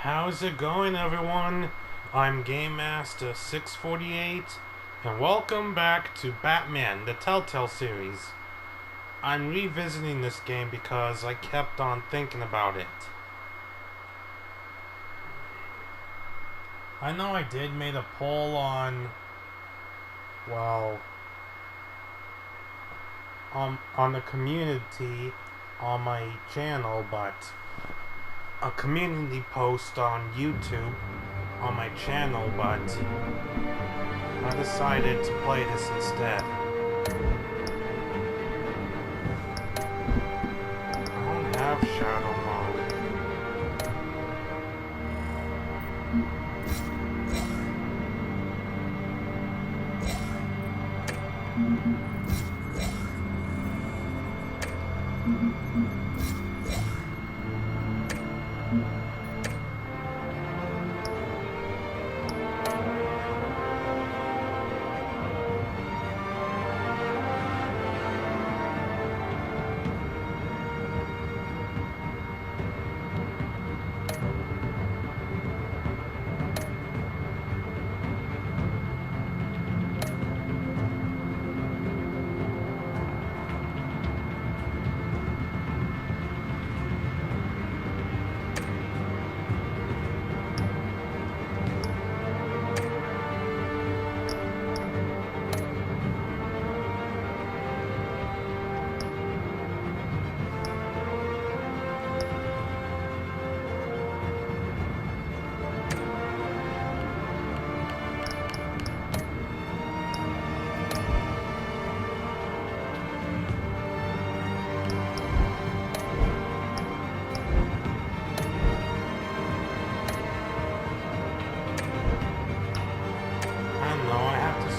How's it going, everyone? I'm Game Master 648, and welcome back to Batman, the Telltale series. I'm revisiting this game because I kept on thinking about it. I know I made a poll on the community on my channel, but a community post on YouTube on my channel, but I decided to play this instead. I don't have shadow mode.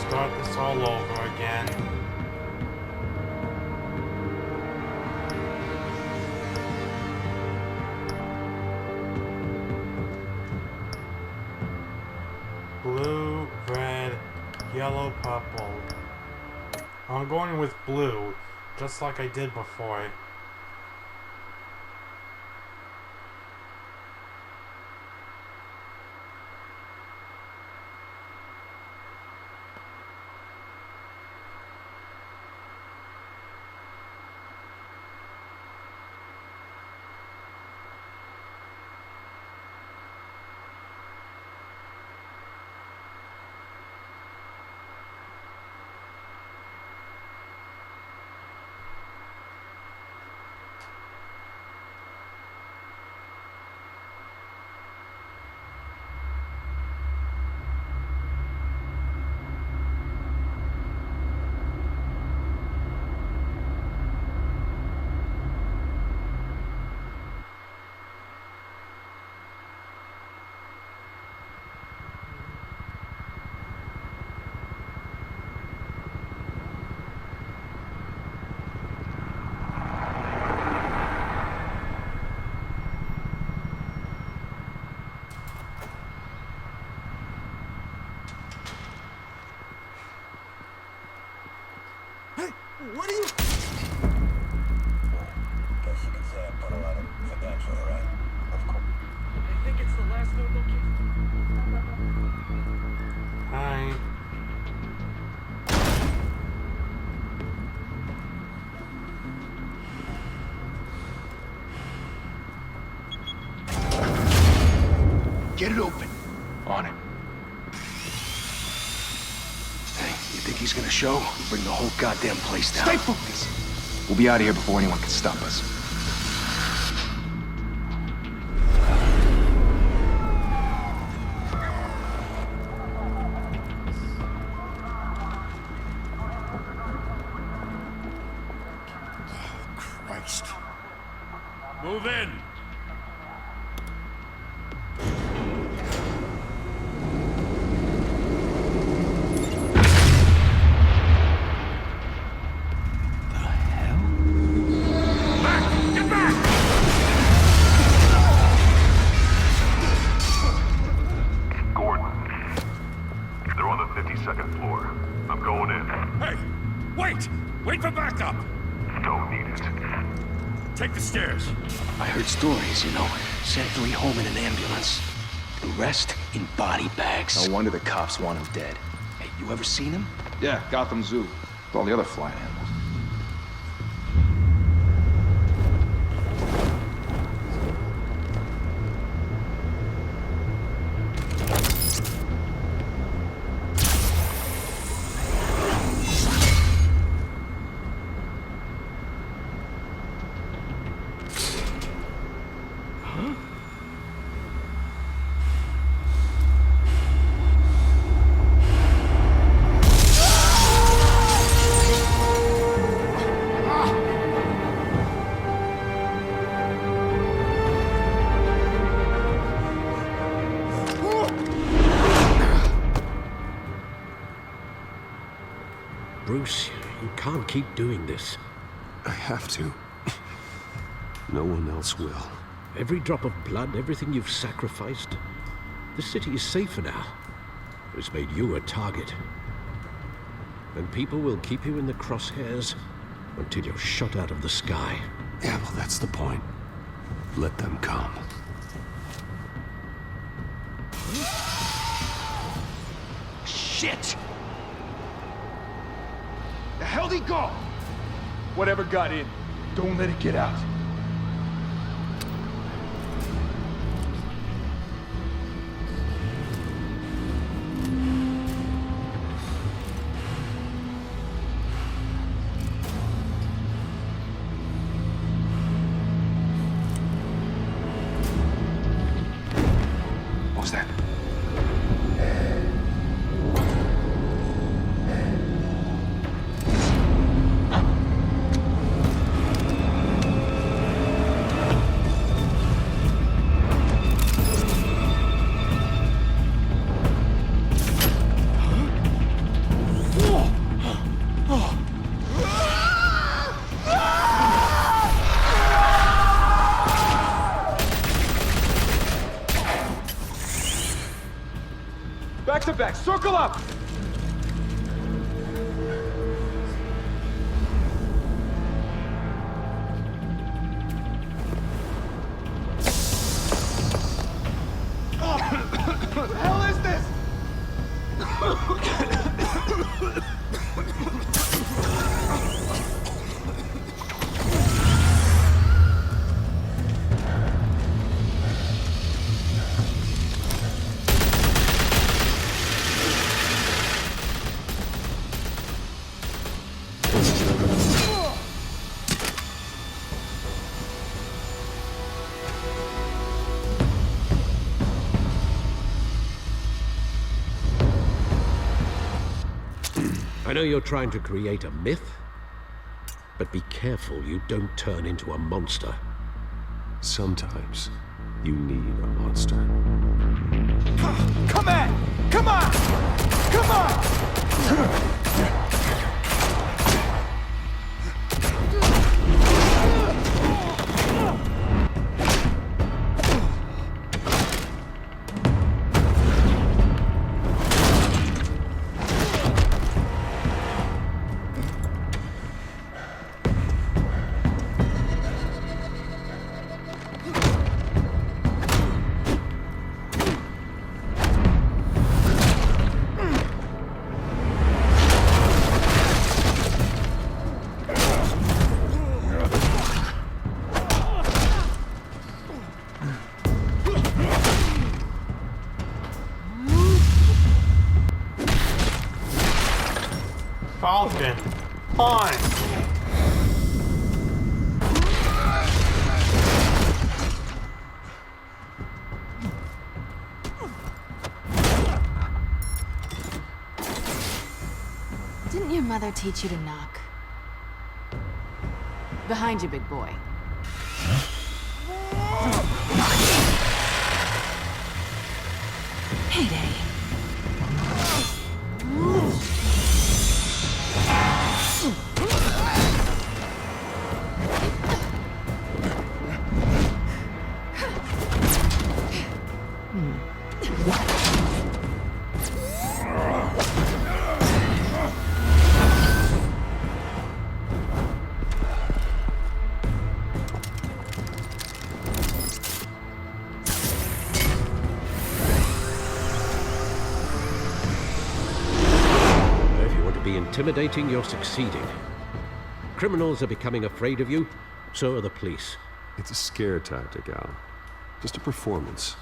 Start this all over again. Blue, red, yellow, purple. I'm going with blue, just like I did before. What are you? Guess you could say I put a lot of potential, right? Of course. I think it's the last known location. Hi. Get it open. On it. Hey, you think he's gonna show? Bring the whole goddamn place down. Stay focused. We'll be out of here before anyone can stop us. Oh, Christ. Move in! Wait for backup! Don't need it. Take the stairs. I heard stories, you know. Sent 3 home in an ambulance. The rest in body bags. No wonder the cops want him dead. Hey, you ever seen him? Yeah, Gotham Zoo. With all the other flying animals. Bruce, you can't keep doing this. I have to. No one else will. Every drop of blood, everything you've sacrificed. The city is safer now. It's made you a target. And people will keep you in the crosshairs until you're shot out of the sky. Yeah, well, that's the point. Let them come. Shit! The hell'd he go? Whatever got in, don't let it get out. What was that? Back to back, circle up! What the hell is this? I know you're trying to create a myth, but be careful you don't turn into a monster. Sometimes you need a monster. Come on! Come on! Come on! Falcon, fine. Didn't your mother teach you to knock? Behind you, big boy. Heyday. intimidating, you're succeeding. Criminals are becoming afraid of you, so are the police. It's a scare tactic, Al. Just a performance.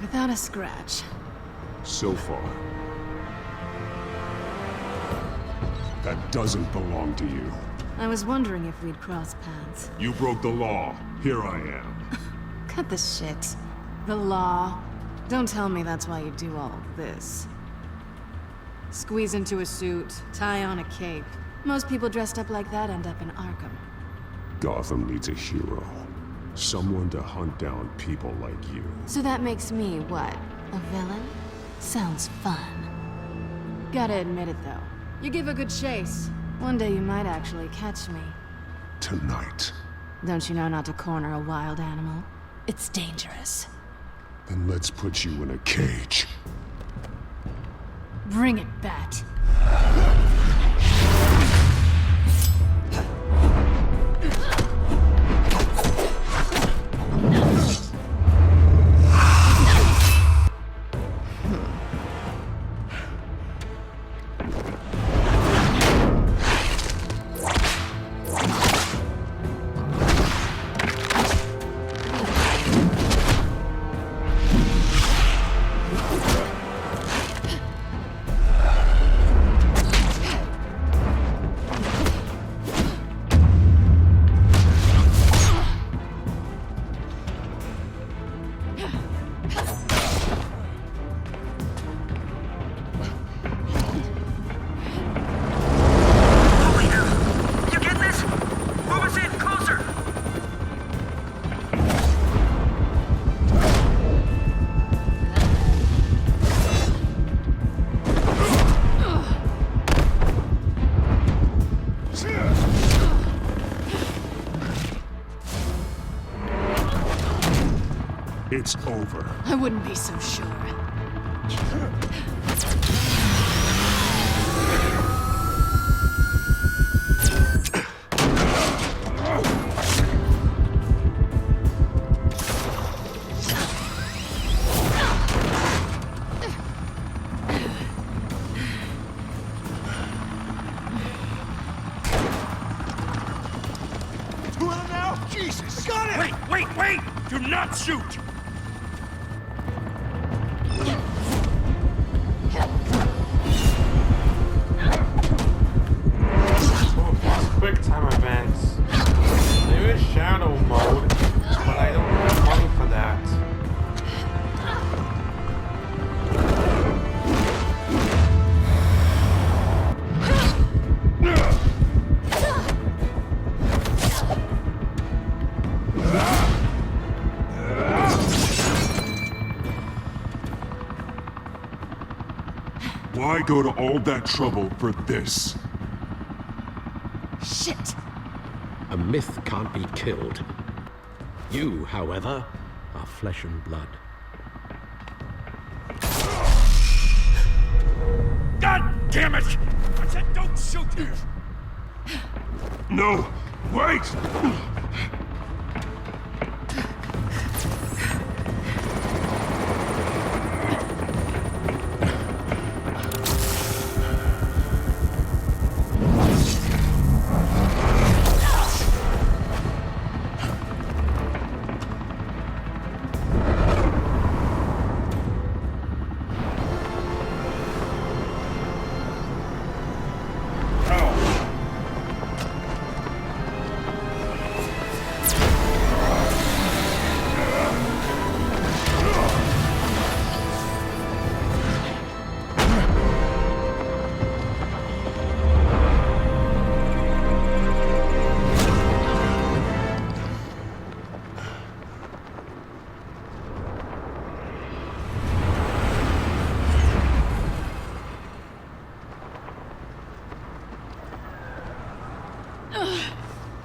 Without a scratch. So far. That doesn't belong to you. I was wondering if we'd cross paths. You broke the law. Here I am. Cut the shit. The law. Don't tell me that's why you do all of this. Squeeze into a suit, tie on a cape. Most people dressed up like that end up in Arkham. Gotham needs a hero. Someone to hunt down people like you. So that makes me, what, a villain? Sounds fun. Gotta admit it, though. You give a good chase. One day you might actually catch me. Tonight. Don't you know not to corner a wild animal? It's dangerous. Then let's put you in a cage. Bring it, Bat. It's over. I wouldn't be so sure. Who am now? Jesus! Got it! Wait! Do not shoot! Quick time events. There is shadow mode, but I don't have money for that. Why go to all that trouble for this? Shit! A myth can't be killed. You, however, are flesh and blood. God damn it! I said don't shoot him! No! Wait!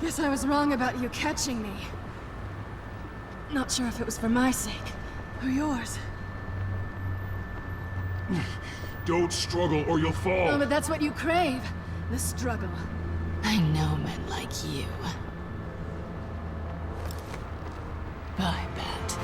Guess I was wrong about you catching me. Not sure if it was for my sake, or yours. Don't struggle or you'll fall! Oh, but that's what you crave. The struggle. I know men like you. Bye, Bat.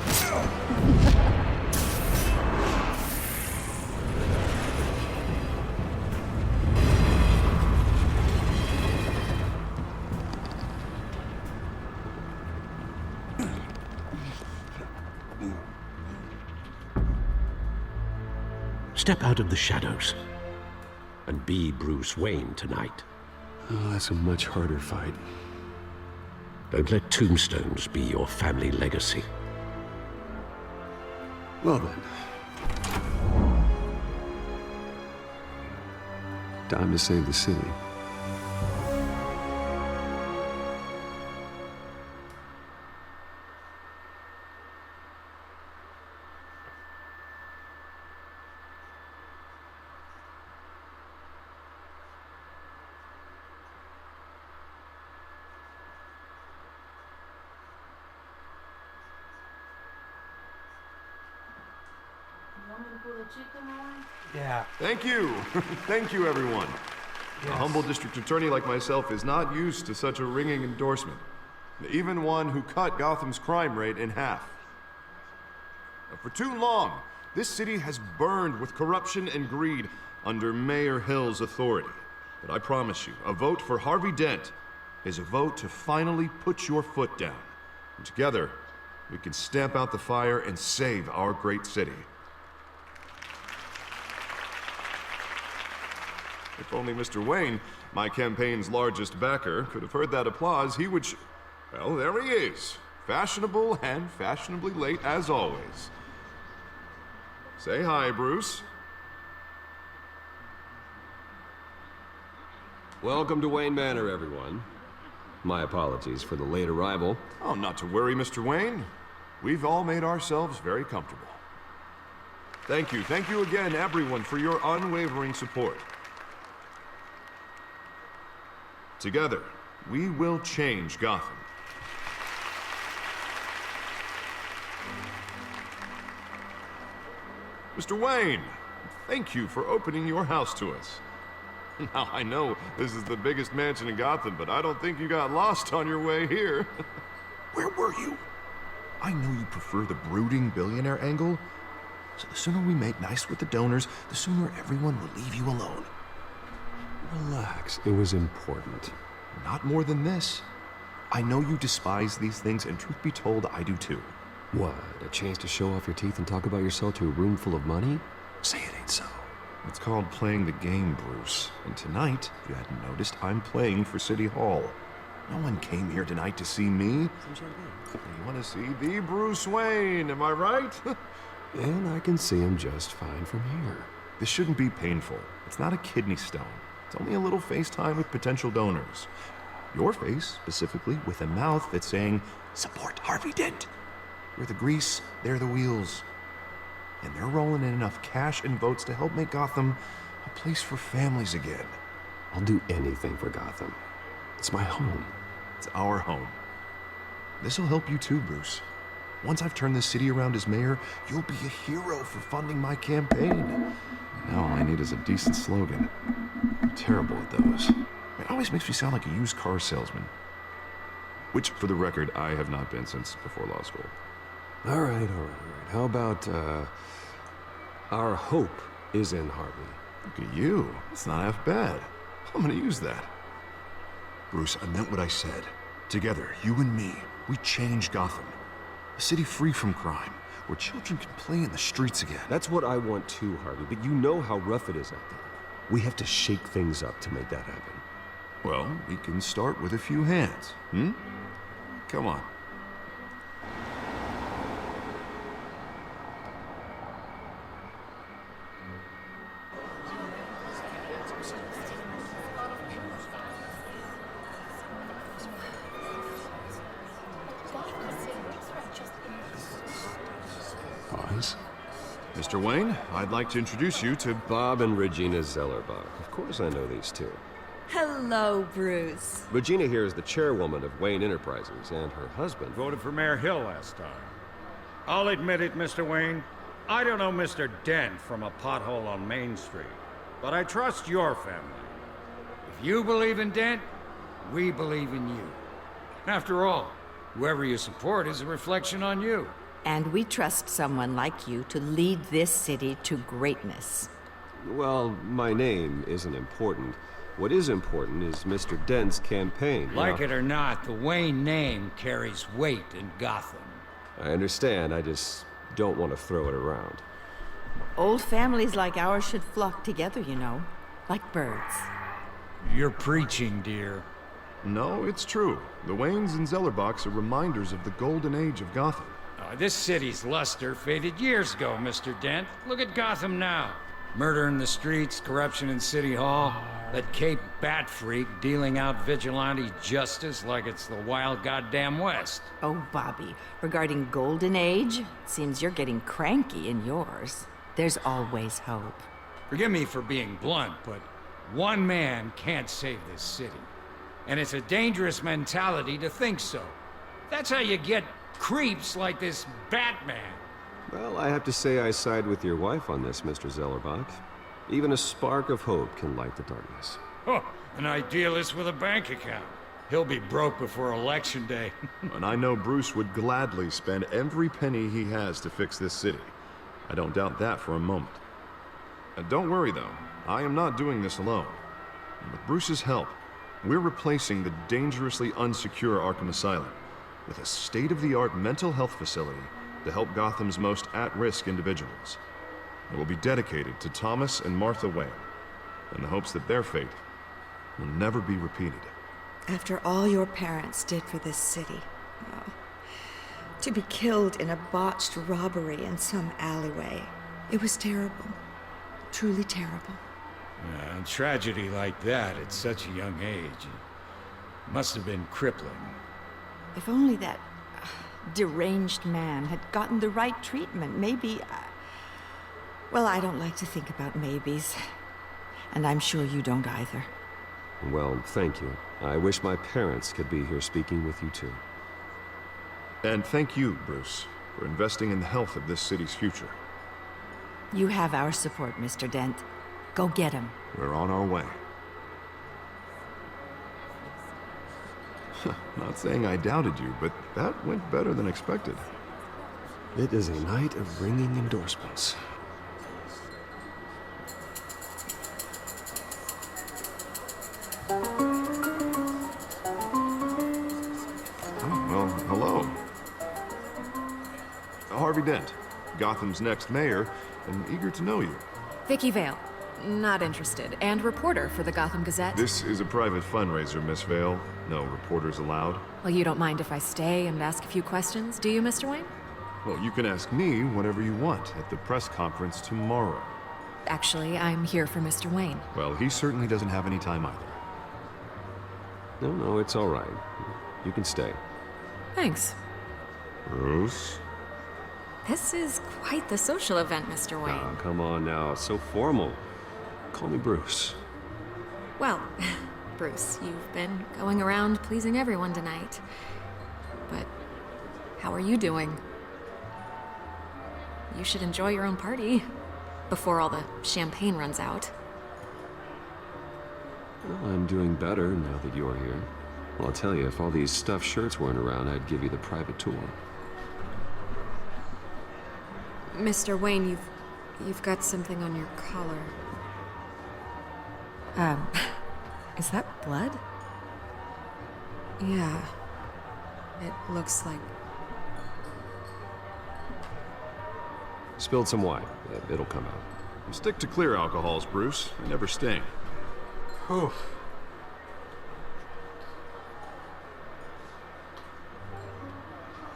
Step out of the shadows and be Bruce Wayne tonight. Oh, that's a much harder fight. Don't let tombstones be your family legacy. Well then. Time to save the city. Yeah. Thank you. Thank you, everyone. Yes. A humble district attorney like myself is not used to such a ringing endorsement. Even one who cut Gotham's crime rate in half. For too long, this city has burned with corruption and greed under Mayor Hill's authority. But I promise you, a vote for Harvey Dent is a vote to finally put your foot down. And together, we can stamp out the fire and save our great city. If only Mr. Wayne, my campaign's largest backer, could have heard that applause, he would well, there he is. Fashionable and fashionably late as always. Say hi, Bruce. Welcome to Wayne Manor, everyone. My apologies for the late arrival. Oh, not to worry, Mr. Wayne. We've all made ourselves very comfortable. Thank you again, everyone, for your unwavering support. Together, we will change Gotham. Mr. Wayne, thank you for opening your house to us. Now, I know this is the biggest mansion in Gotham, but I don't think you got lost on your way here. Where were you? I know you prefer the brooding billionaire angle, so the sooner we make nice with the donors, the sooner everyone will leave you alone. Relax, it was important. Not more than this. I know you despise these things, and truth be told, I do too. What, a chance to show off your teeth and talk about yourself to a room full of money? Say it ain't so. It's called playing the game, Bruce. And tonight, if you hadn't noticed, I'm playing for City Hall. No one came here tonight to see me. They want to see the Bruce Wayne, am I right? And I can see him just fine from here. This shouldn't be painful. It's not a kidney stone. It's only a little FaceTime with potential donors. Your face, specifically, with a mouth that's saying, support Harvey Dent. You're the grease, they're the wheels. And they're rolling in enough cash and votes to help make Gotham a place for families again. I'll do anything for Gotham. It's my home. It's our home. This'll help you too, Bruce. Once I've turned this city around as mayor, you'll be a hero for funding my campaign. Now all I need is a decent slogan. I'm terrible at those. It always makes me sound like a used car salesman. Which, for the record, I have not been since before law school. All right. How about, our hope is in Harvey? Look at you. It's not half bad. I'm gonna use that. Bruce, I meant what I said. Together, you and me, we change Gotham. A city free from crime, where children can play in the streets again. That's what I want too, Harvey, but you know how rough it is out there. We have to shake things up to make that happen. Well, we can start with a few hands, Come on. Pause. Mr. Wayne, I'd like to introduce you to Bob and Regina Zellerbach. Of course I know these two. Hello, Bruce. Regina here is the chairwoman of Wayne Enterprises, and her husband... Voted for Mayor Hill last time. I'll admit it, Mr. Wayne. I don't know Mr. Dent from a pothole on Main Street, but I trust your family. If you believe in Dent, we believe in you. After all, Whoever you support is a reflection on you. And we trust someone like you to lead this city to greatness. Well, my name isn't important. What is important is Mr. Dent's campaign. Like it or not, the Wayne name carries weight in Gotham. I understand, I just don't want to throw it around. Old families like ours should flock together, you know, like birds. You're preaching, dear. No, it's true. The Waynes and Zellerbachs are reminders of the golden age of Gotham. This city's luster faded years ago, Mr. Dent. Look at Gotham now. Murder in the streets, corruption in City Hall, that Cape Bat freak dealing out vigilante justice like it's the wild goddamn West. Oh, Bobby, regarding Golden Age, seems you're getting cranky in yours. There's always hope. Forgive me for being blunt, but one man can't save this city. And it's a dangerous mentality to think so. That's how you get creeps like this Batman. Well, I have to say I side with your wife on this, Mr. Zellerbach. Even a spark of hope can light the darkness. Oh, an idealist with a bank account. He'll be broke before Election Day. And I know Bruce would gladly spend every penny he has to fix this city. I don't doubt that for a moment. Don't worry, though. I am not doing this alone. With Bruce's help, we're replacing the dangerously unsecure Arkham Asylum with a state-of-the-art mental health facility to help Gotham's most at-risk individuals. It will be dedicated to Thomas and Martha Wayne, in the hopes that their fate will never be repeated. After all your parents did for this city, oh, to be killed in a botched robbery in some alleyway, it was terrible. Truly terrible. A tragedy like that at such a young age must have been crippling. If only that deranged man had gotten the right treatment, maybe... Well, I don't like to think about maybes. And I'm sure you don't either. Well, thank you. I wish my parents could be here speaking with you too. And thank you, Bruce, for investing in the health of this city's future. You have our support, Mr. Dent. Go get him. We're on our way. Not saying I doubted you, but that went better than expected. It is a night of ringing endorsements. Well, hello. Harvey Dent, Gotham's next mayor, and eager to know you. Vicky Vale. Not interested. And reporter for the Gotham Gazette. This is a private fundraiser, Miss Vale. No reporters allowed. Well, you don't mind if I stay and ask a few questions, do you, Mr. Wayne? Well, you can ask me whatever you want at the press conference tomorrow. Actually, I'm here for Mr. Wayne. Well, he certainly doesn't have any time either. No, it's all right. You can stay. Thanks. Bruce? This is quite the social event, Mr. Wayne. Oh, come on now. It's so formal. Call me Bruce. Well, Bruce, you've been going around pleasing everyone tonight. But how are you doing? You should enjoy your own party before all the champagne runs out. Well, I'm doing better now that you're here. Well, I'll tell you, if all these stuffed shirts weren't around, I'd give you the private tour. Mr. Wayne, you've got something on your collar. Is that blood? Yeah. It looks like... Spilled some wine. It'll come out. Stick to clear alcohols, Bruce. They never sting. Oof.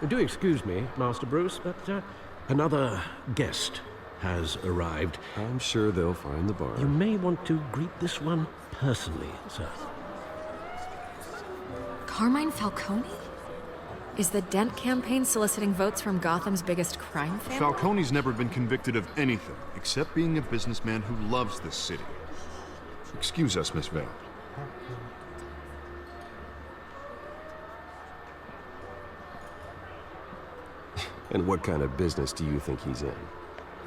Do excuse me, Master Bruce, but another guest has arrived. I'm sure they'll find the bar. You may want to greet this one personally, sir. Carmine Falcone? Is the Dent campaign soliciting votes from Gotham's biggest crime family? Falcone's never been convicted of anything except being a businessman who loves this city. Excuse us, Miss Vale. And what kind of business do you think he's in?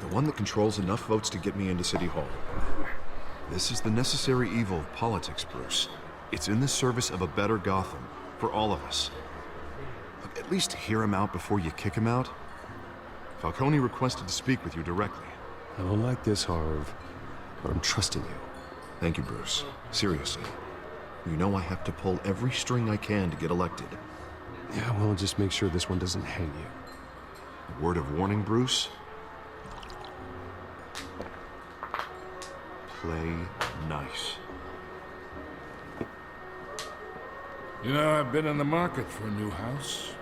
The one that controls enough votes to get me into City Hall. This is the necessary evil of politics, Bruce. It's in the service of a better Gotham, for all of us. at least hear him out before you kick him out? Falcone requested to speak with you directly. I don't like this, Harv, but I'm trusting you. Thank you, Bruce. Seriously. You know I have to pull every string I can to get elected. Yeah, well, just make sure this one doesn't hang you. Word of warning, Bruce? Play nice. You know, I've been in the market for a new house.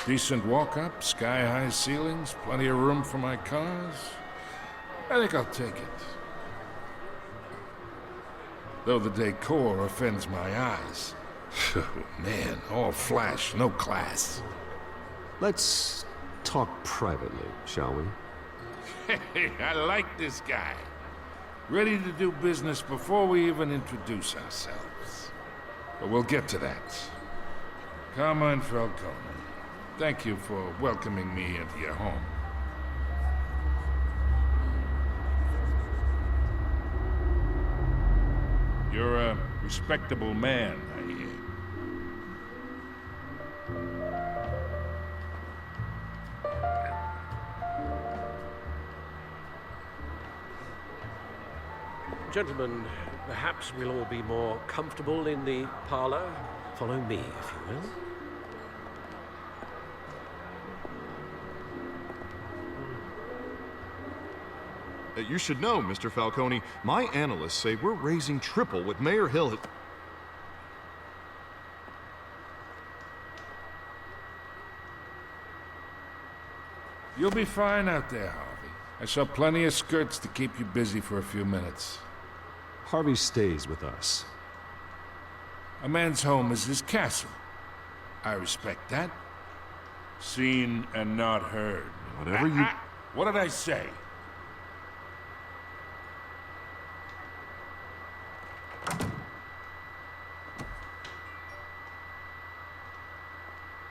Decent walk-up, sky-high ceilings, plenty of room for my cars. I think I'll take it. Though the decor offends my eyes. Oh, man, all flash, no class. Let's talk privately, shall we? Hey, I like this guy. Ready to do business before we even introduce ourselves. But we'll get to that. Carmine Falcone, thank you for welcoming me into your home. You're a respectable man, I hear. Gentlemen, perhaps we'll all be more comfortable in the parlor. Follow me, if you will. You should know, Mr. Falcone, my analysts say we're raising triple what Mayor Hill has... You'll be fine out there, Harvey. I saw plenty of skirts to keep you busy for a few minutes. Harvey stays with us. A man's home is his castle. I respect that. Seen and not heard. Whatever you... What did I say?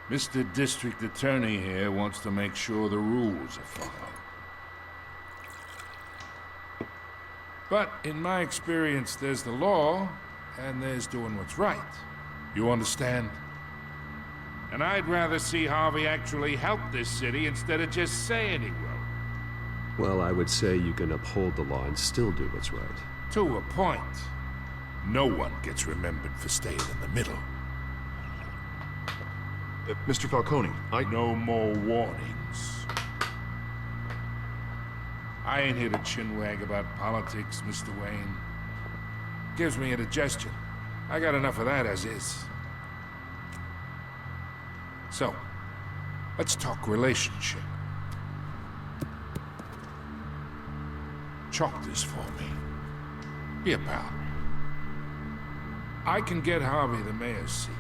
Mr. District Attorney here wants to make sure the rules are followed. But in my experience, there's the law, and there's doing what's right. You understand? And I'd rather see Harvey actually help this city instead of just saying he will. Well, I would say you can uphold the law and still do what's right. To a point. No one gets remembered for staying in the middle. Mr. Falcone, No more warnings. I ain't here to chinwag about politics, Mr. Wayne. Gives me indigestion. I got enough of that as is. So, let's talk relationship. Chalk this for me. Be a pal. I can get Harvey the mayor's seat,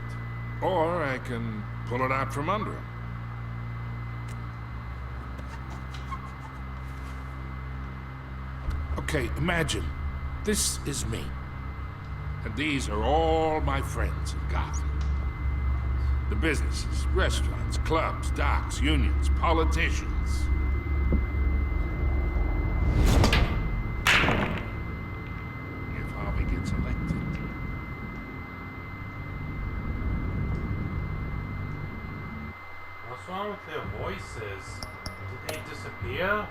or I can pull it out from under him. Okay, imagine, this is me. And these are all my friends in Gotham. The businesses, restaurants, clubs, docks, unions, politicians. If Harvey gets elected. What's wrong with their voices? Did they disappear?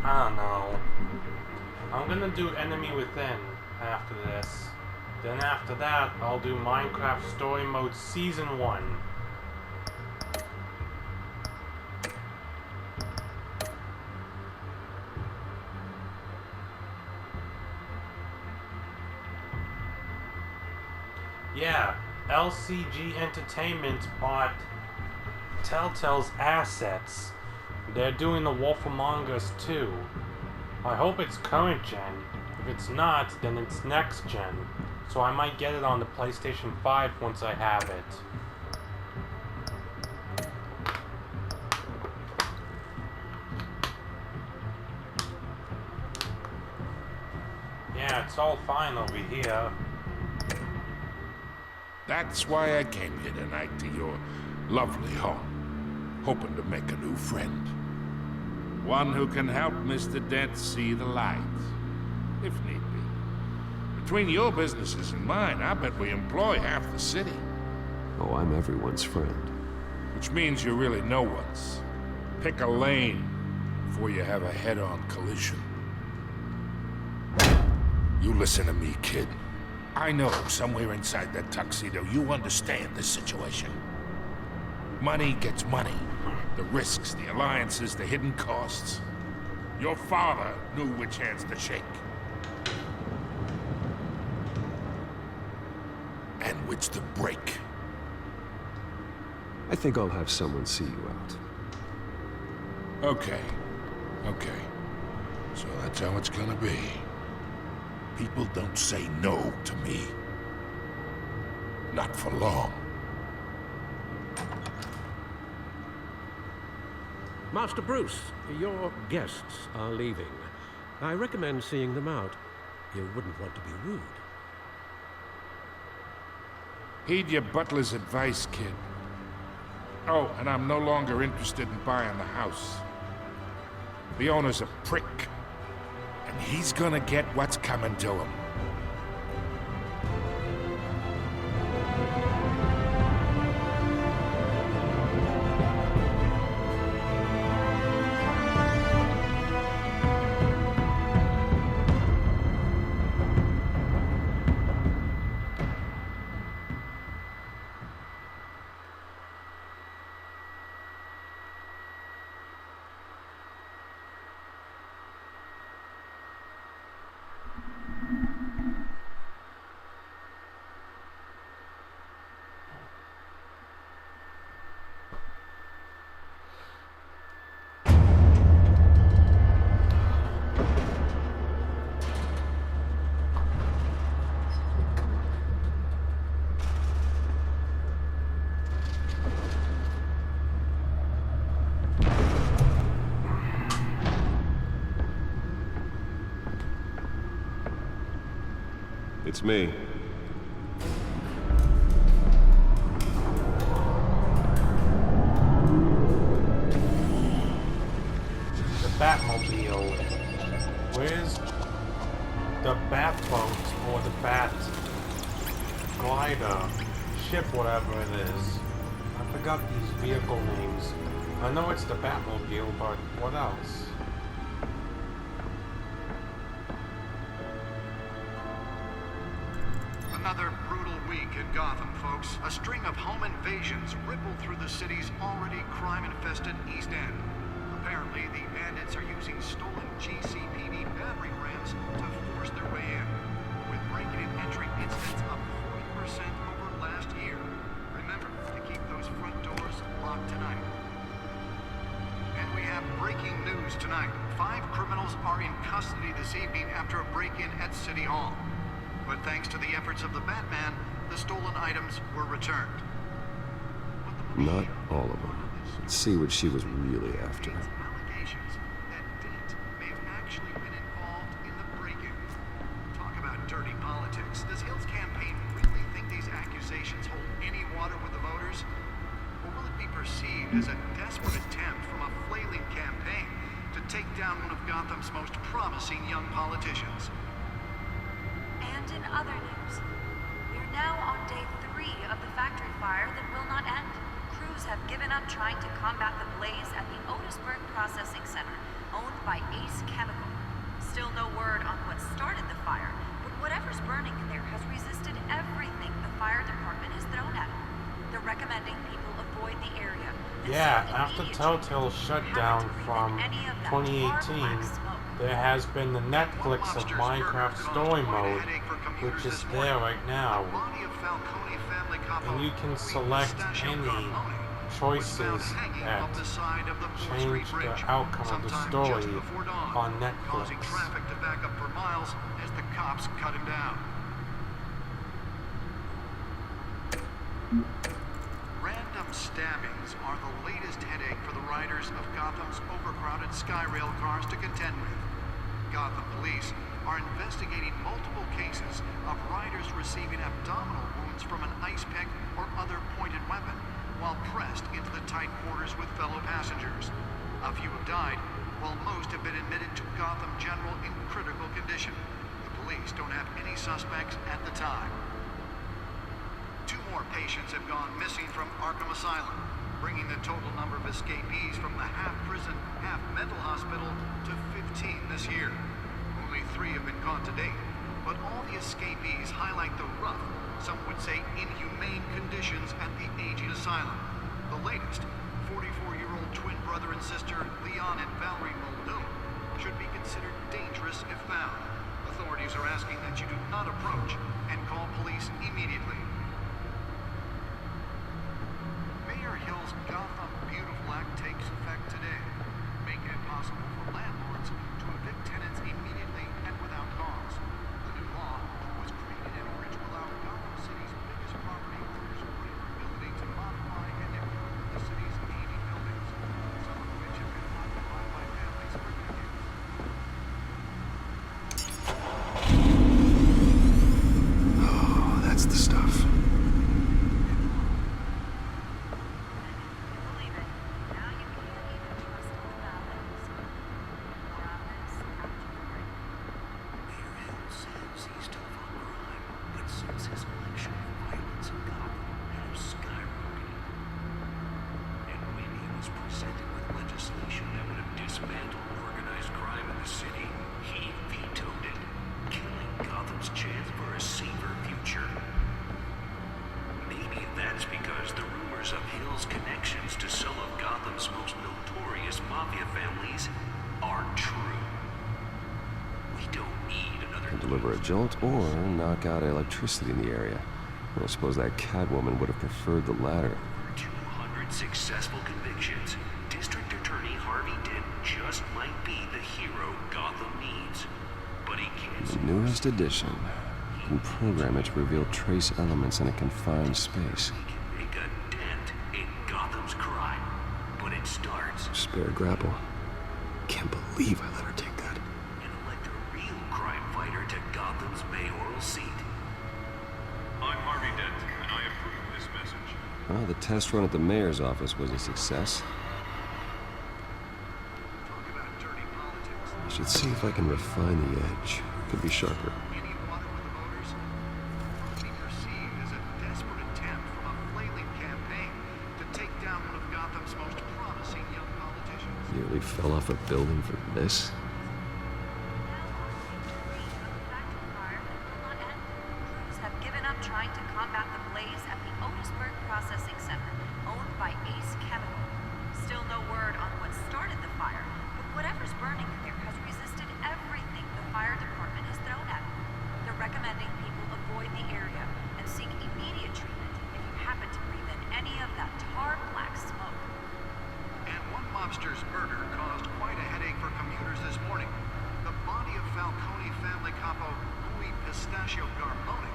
I don't know. I'm gonna do Enemy Within after this. Then after that, I'll do Minecraft Story Mode Season 1. Yeah, LCG Entertainment bought Telltale's assets. They're doing The Wolf Among Us 2. I hope it's current gen. If it's not, then it's next gen. So I might get it on the PlayStation 5 once I have it. Yeah, it's all fine over here. That's why I came here tonight to your lovely home, hoping to make a new friend. One who can help Mr. Dent see the light, if need be. Between your businesses and mine, I bet we employ half the city. Oh, I'm everyone's friend. Which means you're really no one's. Pick a lane before you have a head-on collision. You listen to me, kid. I know somewhere inside that tuxedo you understand this situation. Money gets money. The risks, the alliances, the hidden costs. Your father knew which hands to shake. And which to break. I think I'll have someone see you out. Okay. So that's how it's gonna be. People don't say no to me. Not for long. Master Bruce, your guests are leaving. I recommend seeing them out. You wouldn't want to be rude. Heed your butler's advice, kid. Oh, and I'm no longer interested in buying the house. The owner's a prick. And he's gonna get what's coming to him. It's me. The Batmobile. Where's the Batboat or the Bat glider? Ship, whatever it is. I forgot these vehicle names. I know it's the Batmobile, but what else? Another brutal week in Gotham, folks. A string of home invasions rippled through the city's already crime-infested East End. Apparently, the bandits are using stolen GCPD battering rams to force their way in, with break-in and entry incidents up 40% over last year. Remember to keep those front doors locked tonight. And we have breaking news tonight. 5 criminals are in custody this evening after a break-in at City Hall. But thanks to the efforts of the Batman, the stolen items were returned. Not all of them. Let's see what she was really after. Allegations that Dent may have actually been involved in the break-in. Talk about dirty politics. Does Hill's campaign really think these accusations hold any water with the voters? Or will it be perceived as a desperate attempt from a flailing campaign to take down one of Gotham's most promising young politicians? And in other news, we're now on day 3 of the factory fire that will not end. Crews have given up trying to combat the blaze at the Otisburg Processing Center, owned by Ace Chemical. Still no word on what started the fire, but whatever's burning in there has resisted everything the fire department has thrown at it. They're recommending people avoid the area. Yeah, after Telltale shut down from 2018, there has been the Netflix of Minecraft Story Mode, which is there right now. And you can select any choices that change the outcome of the story on Netflix. Traffic to back up for miles as the cops cut him down. Random stabbings are the latest headache for the riders of Gotham's overcrowded Skyrail cars to contend with. Gotham police are investigating multiple cases of riders receiving abdominal wounds from an ice pick or other pointed weapon while pressed into the tight quarters with fellow passengers. A few have died, while most have been admitted to Gotham General in critical condition. The police don't have any suspects at the time. 2 more patients have gone missing from Arkham Asylum. bringing the total number of escapees from the half-prison, half-mental hospital to 15 this year. Only 3 have been caught to date, but all the escapees highlight the rough, some would say inhumane conditions at the aging asylum. The latest, 44-year-old twin brother and sister Leon and Valerie Muldoon, should be considered dangerous if found. Authorities are asking that you do not approach and call police immediately. Mayor Hill's Gotham Beautiful Act takes effect today, making it possible for landlords to evict tenants immediately and without cause. The new law was created in order to allow Gotham City's biggest property owners greater ability to modify and improve the city's aging buildings, some of which have been occupied by families for decades. Oh, that's the stuff. Deliver a jolt or knock out electricity in the area. I suppose that Catwoman would have preferred the latter. 200 successful convictions. District Attorney Harvey Dent just might be the hero Gotham needs. But he can't. The newest edition. You can program it to reveal trace elements in a confined space. Make a dent in Gotham's crime. But it starts. Spare grapple. Can't believe I let her take that. To Gotham's mayoral seat. I'm Harvey Dent, and I approve this message. Well, the test run at the mayor's office was a success. I should see if I can refine the edge. Could be sharper. Any water with the voters could be perceived as a desperate attempt from a flailing campaign to take down one of Gotham's most promising young politicians. Nearly fell off a building for this. Trying to combat the blaze at the Otisburg Processing Center, owned by Ace Chemical. Still no word on what started the fire, but whatever's burning there has resisted everything the fire department has thrown at it. They're recommending people avoid the area and seek immediate treatment if you happen to breathe in any of that tar black smoke. And one mobster's murder caused quite a headache for commuters this morning. The body of Falcone family capo Louis Pistachio Garmone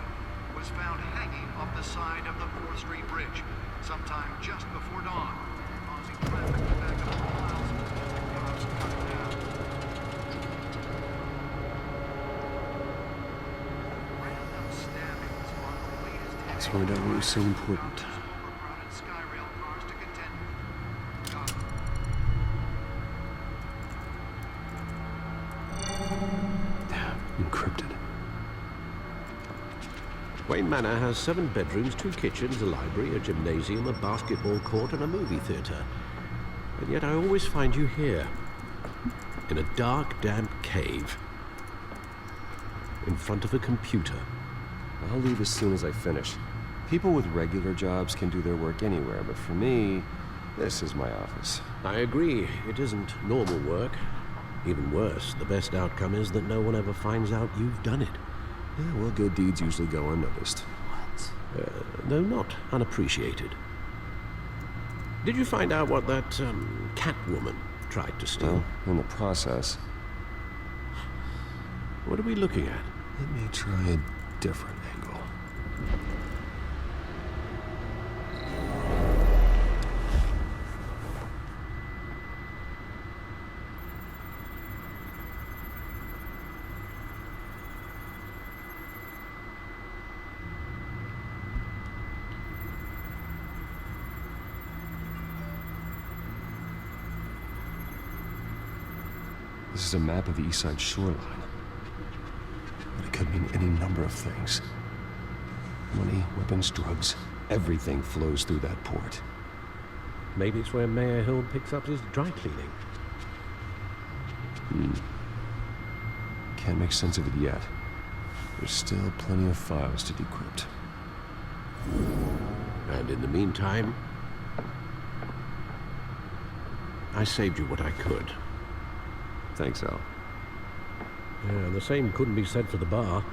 was found hanging off the side of the 4th Street Bridge sometime just before dawn, causing traffic to back up for miles as the cops cut it down. Random stabbings on the latest Let's find out what was so important. overcrowded Skyrail cars to contend. Encrypted. Wayne Manor has 7 bedrooms, 2 kitchens, a library, a gymnasium, a basketball court, and a movie theater. And yet I always find you here, in a dark, damp cave, in front of a computer. I'll leave as soon as I finish. People with regular jobs can do their work anywhere, but for me, this is my office. I agree. It isn't normal work. Even worse, the best outcome is that no one ever finds out you've done it. Yeah, well, good deeds usually go unnoticed. What? Though not unappreciated. Did you find out what that, Catwoman tried to steal? Well, in the process. What are we looking at? Let me try a different angle. This is a map of the East Side shoreline. But it could mean any number of things. Money, weapons, drugs, everything flows through that port. maybe it's where Mayor Hill picks up his dry cleaning. Can't make sense of it yet. There's still plenty of files to decrypt. And in the meantime, I saved you what I could. Thanks, Al. Yeah, the same couldn't be said for the bar.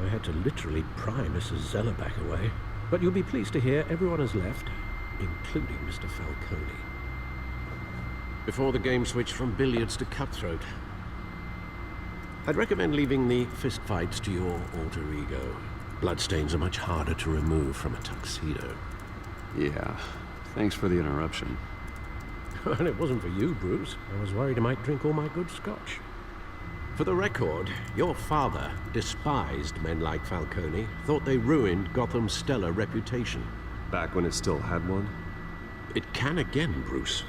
I had to literally pry Mrs. Zellerback away. But you'll be pleased to hear everyone has left, including Mr. Falcone. Before the game switched from billiards to cutthroat. I'd recommend leaving the fistfights to your alter ego. Bloodstains are much harder to remove from a tuxedo. Yeah, thanks for the interruption. Well, it wasn't for you, Bruce. I was worried I might drink all my good scotch. For the record, your father despised men like Falcone, thought they ruined Gotham's stellar reputation. Back when it still had one? It can again, Bruce.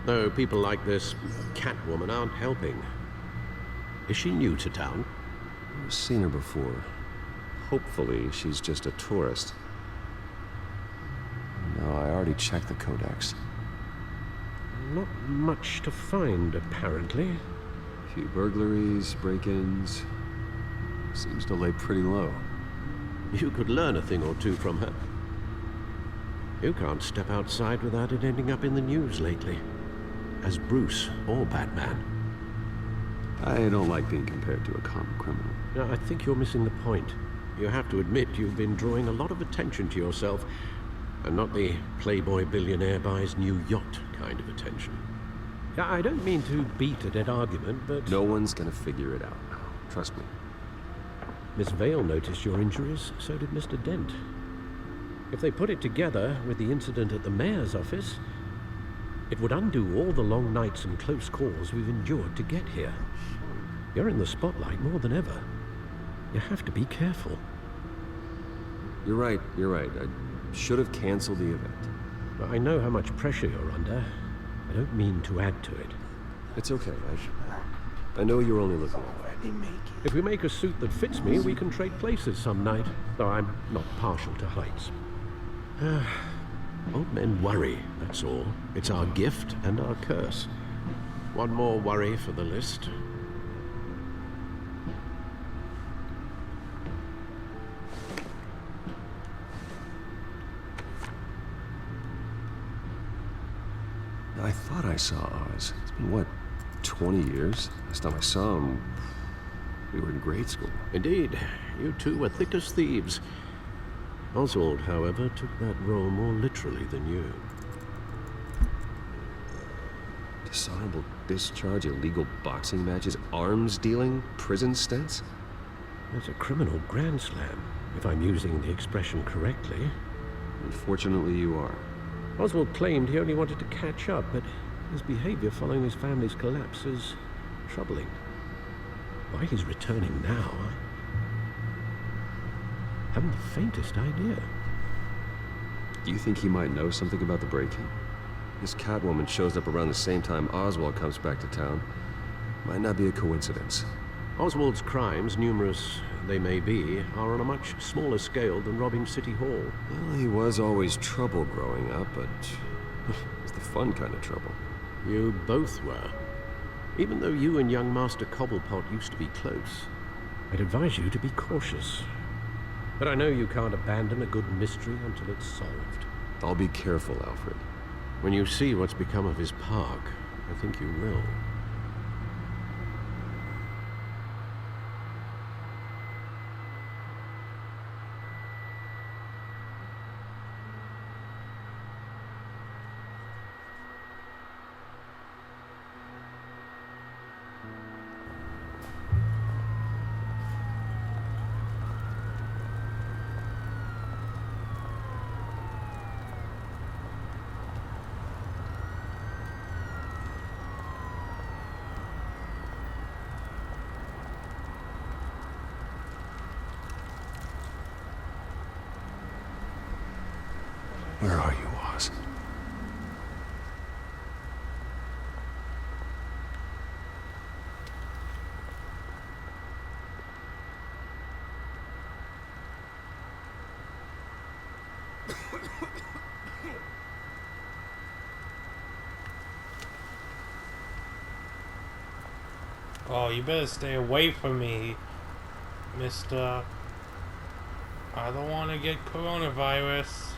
Though people like this Catwoman aren't helping. Is she new to town? I've seen her before. Hopefully, she's just a tourist. No, I already checked the codex. Not much to find, apparently. A few burglaries, break-ins. Seems to lay pretty low. You could learn a thing or two from her. You can't step outside without it ending up in the news lately. As Bruce or Batman. I don't like being compared to a common criminal. No, I think you're missing the point. You have to admit you've been drawing a lot of attention to yourself, and not the playboy billionaire buys new yacht kind of attention. I don't mean to beat a dead argument, but... No one's gonna figure it out. Trust me. Miss Vale noticed your injuries, so did Mr. Dent. If they put it together with the incident at the mayor's office, it would undo all the long nights and close calls we've endured to get here. You're in the spotlight more than ever. You have to be careful. You're right. I should have canceled the event. I know how much pressure you're under. I don't mean to add to it. It's okay. I know you're only looking away. If we make a suit that fits me, we can trade places some night, though I'm not partial to heights. Old men worry, that's all. It's our gift and our curse. One more worry for the list. I thought I saw Oz. It's been, what, 20 years? Last time I saw him, we were in grade school. Indeed. You two were thick as thieves. Oswald, however, took that role more literally than you. Dishonorable discharge, illegal boxing matches, arms dealing, prison stints? That's a criminal grand slam, if I'm using the expression correctly. Unfortunately, you are. Oswald claimed he only wanted to catch up, but his behavior following his family's collapse is troubling. Why he's returning now, I haven't the faintest idea. Do you think he might know something about the break-in? This Catwoman shows up around the same time Oswald comes back to town. Might not be a coincidence. Oswald's crimes, numerous they may be, are on a much smaller scale than robbing City Hall. Well, he was always trouble growing up, but it's the fun kind of trouble. You both were. Even though you and young Master Cobblepot used to be close, I'd advise you to be cautious. But I know you can't abandon a good mystery until it's solved. I'll be careful, Alfred. When you see what's become of his park, I think you will. Where are you, Oz? Oh, you better stay away from me, mister. I don't want to get coronavirus.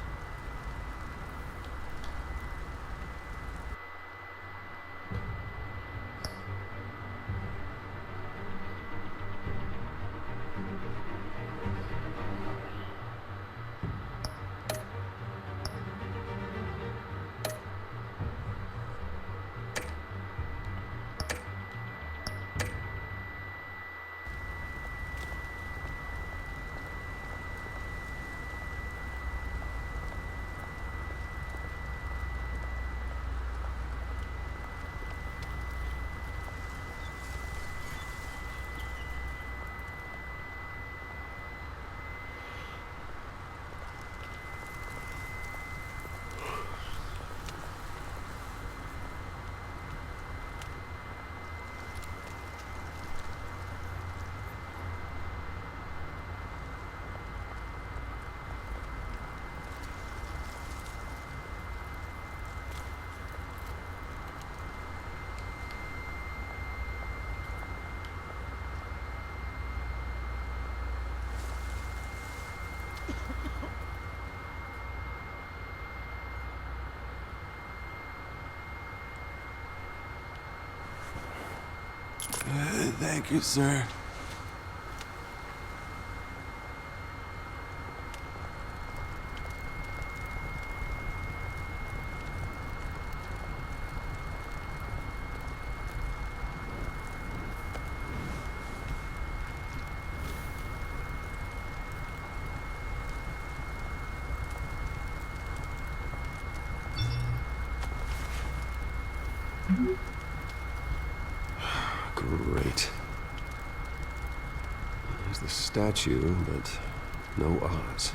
Thank you, sir. Great. There's the statue, but no Oz.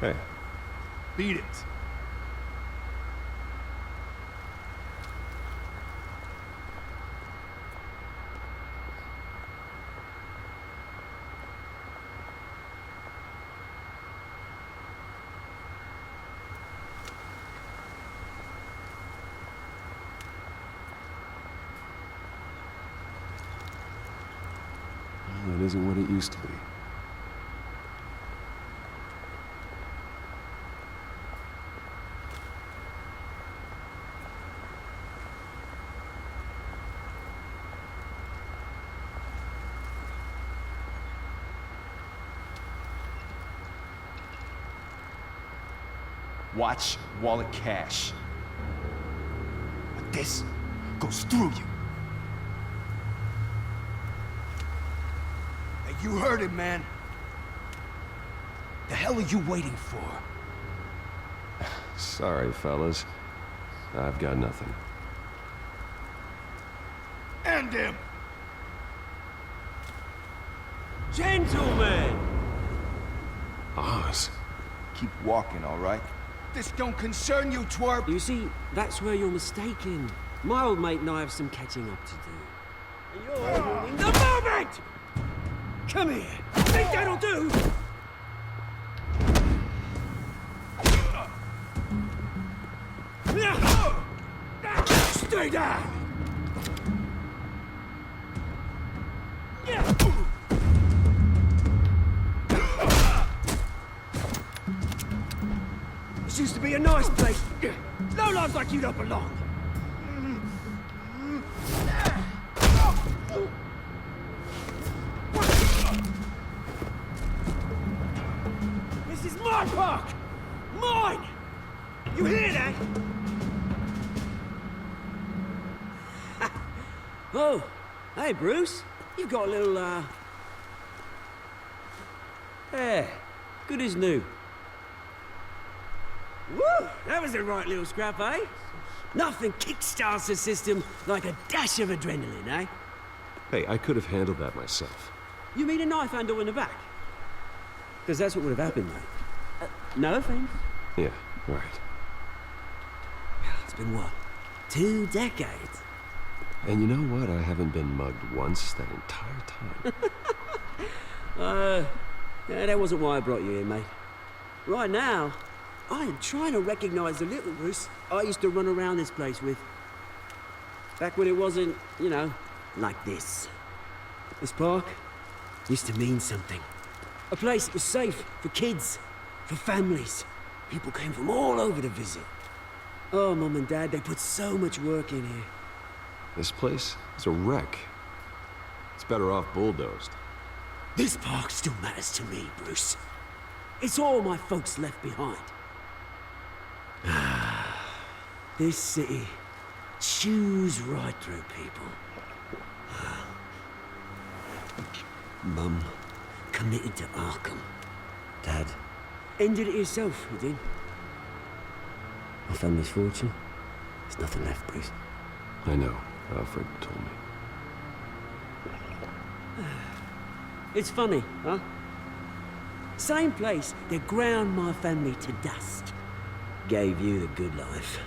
Hey. Beat it. Well, that isn't what it used to be. Watch wallet cash. But this goes through you. Hey, you heard it, man. The hell are you waiting for? Sorry, fellas. I've got nothing. End him! Gentlemen! Oz. Keep walking, all right? This don't concern you, twerp! You see, that's where you're mistaken. My old mate and I have some catching up to do. And you're ruining the moment! Come here! Think that'll do? Stay down! This used to be a nice place. No lives like you don't belong. This is my park! Mine! You hear that? Oh, hey Bruce. You've got a little, Yeah, good as new. Woo! That was a right little scrap, eh? Nothing kickstarts the system like a dash of adrenaline, eh? Hey, I could have handled that myself. You mean a knife handle in the back? Because that's what would have happened, mate. No offense. Yeah, right. It's been what? 2 decades? And you know what? I haven't been mugged once that entire time. Yeah, that wasn't why I brought you here, mate. Right now, I am trying to recognize the little Bruce I used to run around this place with. Back when it wasn't, you know, like this. This park used to mean something. A place that was safe for kids, for families. People came from all over to visit. Oh, Mum and Dad, they put so much work in here. This place is a wreck. It's better off bulldozed. This park still matters to me, Bruce. It's all my folks left behind. This city chews right through people. Mum committed to Arkham. Dad ended it yourself, you did. My family's fortune. There's nothing left, Bruce. I know. Alfred told me. It's funny, huh? Same place that ground my family to dust. Gave you the good life.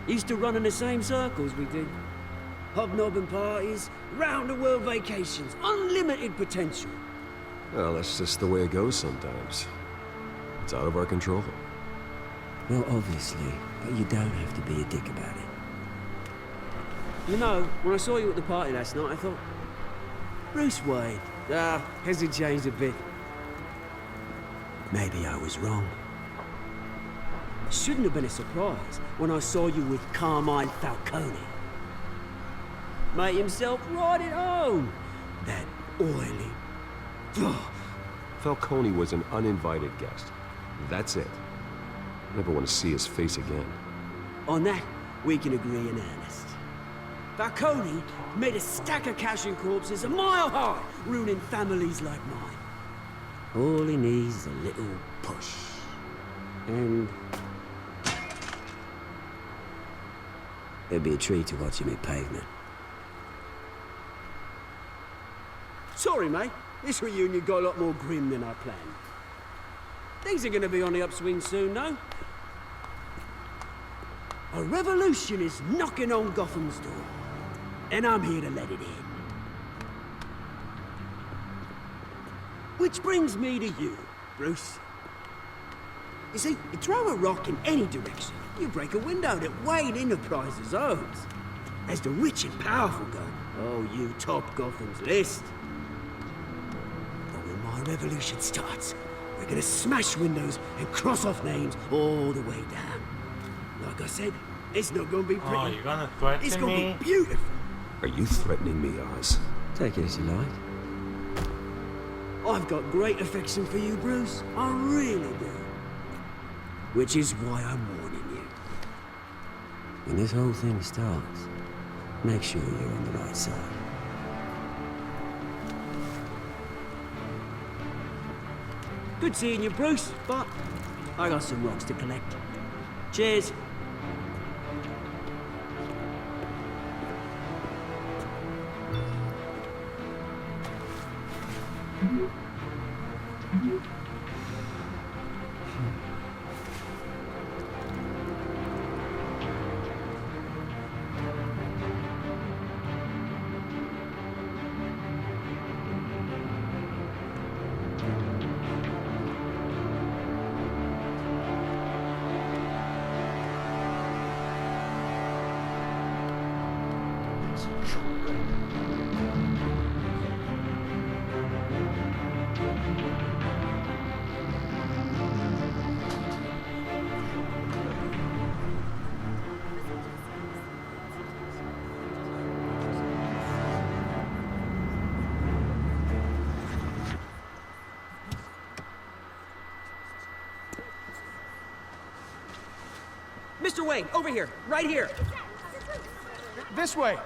Used to run in the same circles we did. Hobnobbing parties, round-the-world vacations, unlimited potential. Well, that's just the way it goes sometimes. It's out of our control. Well, obviously, but you don't have to be a dick about it. You know, when I saw you at the party last night, I thought, Bruce Wayne. Has he changed a bit? Maybe I was wrong. Shouldn't have been a surprise when I saw you with Carmine Falcone. Made himself right at home. That oily... Falcone was an uninvited guest. That's it. Never want to see his face again. On that, we can agree in earnest. Falcone made a stack of cash and corpses a mile high, ruining families like mine. All he needs is a little push. And... it'd be a treat to watch him hit pavement. Sorry, mate. This reunion got a lot more grim than I planned. Things are gonna be on the upswing soon, though. A revolution is knocking on Gotham's door. And I'm here to let it in. Which brings me to you, Bruce. You see, you throw a rock in any direction, you break a window that Wayne Enterprises owns. As the rich and powerful go, oh, you top Gotham's list. But when my revolution starts, we're gonna smash windows and cross off names all the way down. Like I said, it's not gonna be pretty. Oh, you're gonna threaten It's gonna me? be beautiful. Are you threatening me, Oz? Take it as you like. I've got great affection for you, Bruce. I really do. Which is why I'm warning you. When this whole thing starts, make sure you're on the right side. Good seeing you, Bruce, but I got some rocks to collect. Cheers. Mr. Wayne, over here, right here. This way.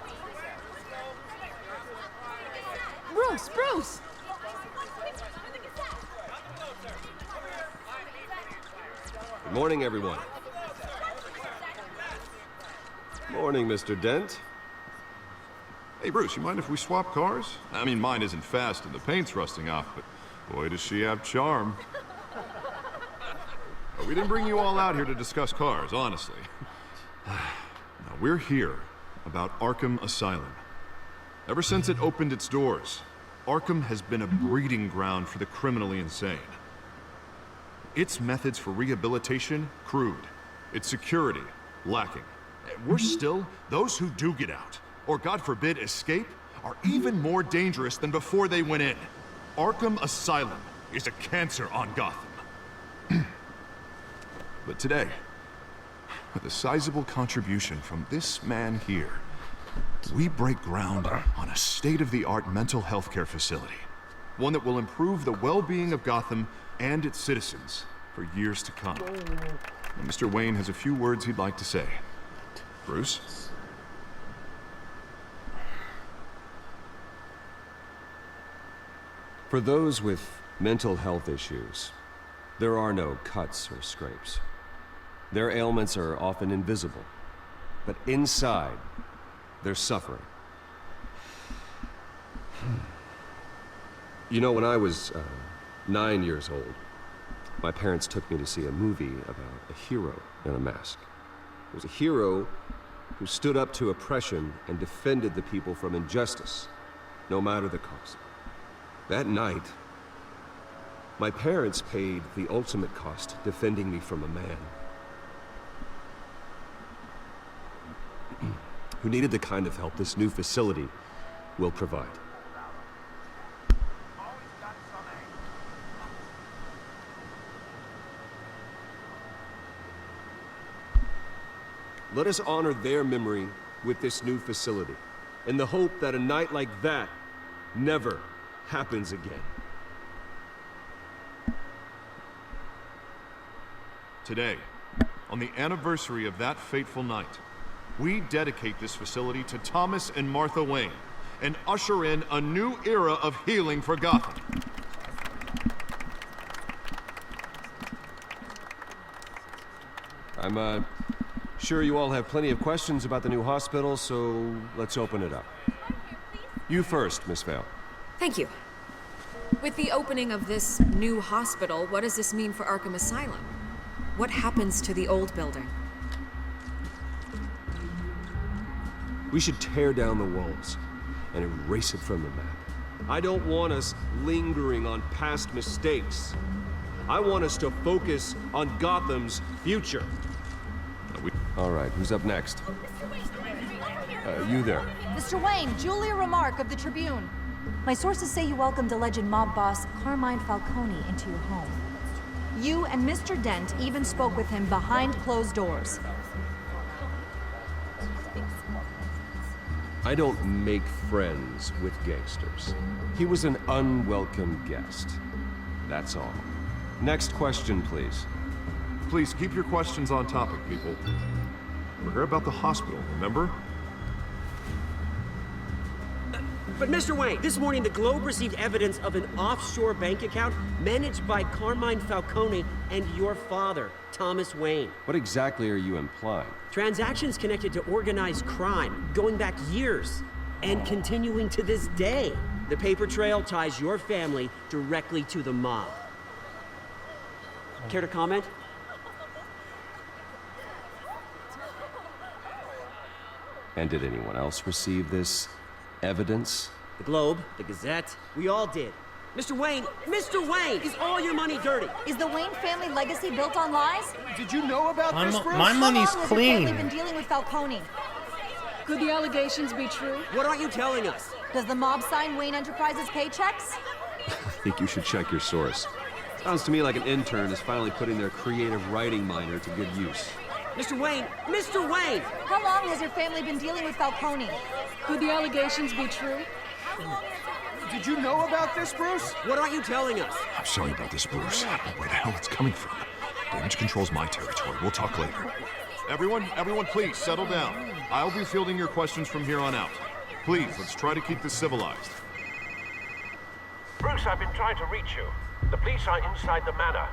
Bruce, Bruce! Good morning, everyone. Morning, Mr. Dent. Hey, Bruce, you mind if we swap cars? I mean, mine isn't fast and the paint's rusting off, but boy, does she have charm. We didn't bring you all out here to discuss cars, honestly. Now, we're here about Arkham Asylum. Ever since it opened its doors, Arkham has been a breeding ground for the criminally insane. Its methods for rehabilitation, crude. Its security, lacking. Worse still, those who do get out, or God forbid escape, are even more dangerous than before they went in. Arkham Asylum is a cancer on Gotham. But today, with a sizable contribution from this man here, we break ground on a state-of-the-art mental health care facility. One that will improve the well-being of Gotham and its citizens for years to come. And Mr. Wayne has a few words he'd like to say. Bruce? For those with mental health issues, there are no cuts or scrapes. Their ailments are often invisible, but inside, they're suffering. You know, when I was 9 years old, my parents took me to see a movie about a hero in a mask. It was a hero who stood up to oppression and defended the people from injustice, no matter the cost. That night, my parents paid the ultimate cost defending me from a man who needed the kind of help this new facility will provide. Let us honor their memory with this new facility, in the hope that a night like that never happens again. Today, on the anniversary of that fateful night, we dedicate this facility to Thomas and Martha Wayne and usher in a new era of healing for Gotham. I'm sure you all have plenty of questions about the new hospital, so let's open it up. You first, Miss Vale. Thank you. With the opening of this new hospital, what does this mean for Arkham Asylum? What happens to the old building? We should tear down the walls and erase it from the map. I don't want us lingering on past mistakes. I want us to focus on Gotham's future. All right, who's up next? You there. Mr. Wayne, Julia Remark of the Tribune. My sources say you welcomed alleged mob boss Carmine Falcone into your home. You and Mr. Dent even spoke with him behind closed doors. I don't make friends with gangsters. He was an unwelcome guest. That's all. Next question, please. Please keep your questions on topic, people. We're here about the hospital, remember? But Mr. Wayne, this morning the Globe received evidence of an offshore bank account managed by Carmine Falcone and your father, Thomas Wayne. What exactly are you implying? Transactions connected to organized crime, going back years, and continuing to this day. The paper trail ties your family directly to the mob. Care to comment? And did anyone else receive this evidence? The Globe, the Gazette, we all did. Mr. Wayne, is all your money dirty? Is the Wayne family legacy built on lies? Did you know about this, Bruce? My money's How long clean. has your family been dealing with Falcone? Could the allegations be true? What aren't you telling us? Does the mob sign Wayne Enterprises paychecks? I think you should check your source. Sounds to me like an intern is finally putting their creative writing minor to good use. Mr. Wayne! How long has your family been dealing with Falcone? Could the allegations be true? Did you know about this, Bruce? What aren't you telling us? I'm sorry about this, Bruce. Where the hell it's coming from? Damage control's my territory. We'll talk later. Everyone, please, settle down. I'll be fielding your questions from here on out. Please, let's try to keep this civilized. Bruce, I've been trying to reach you. The police are inside the manor.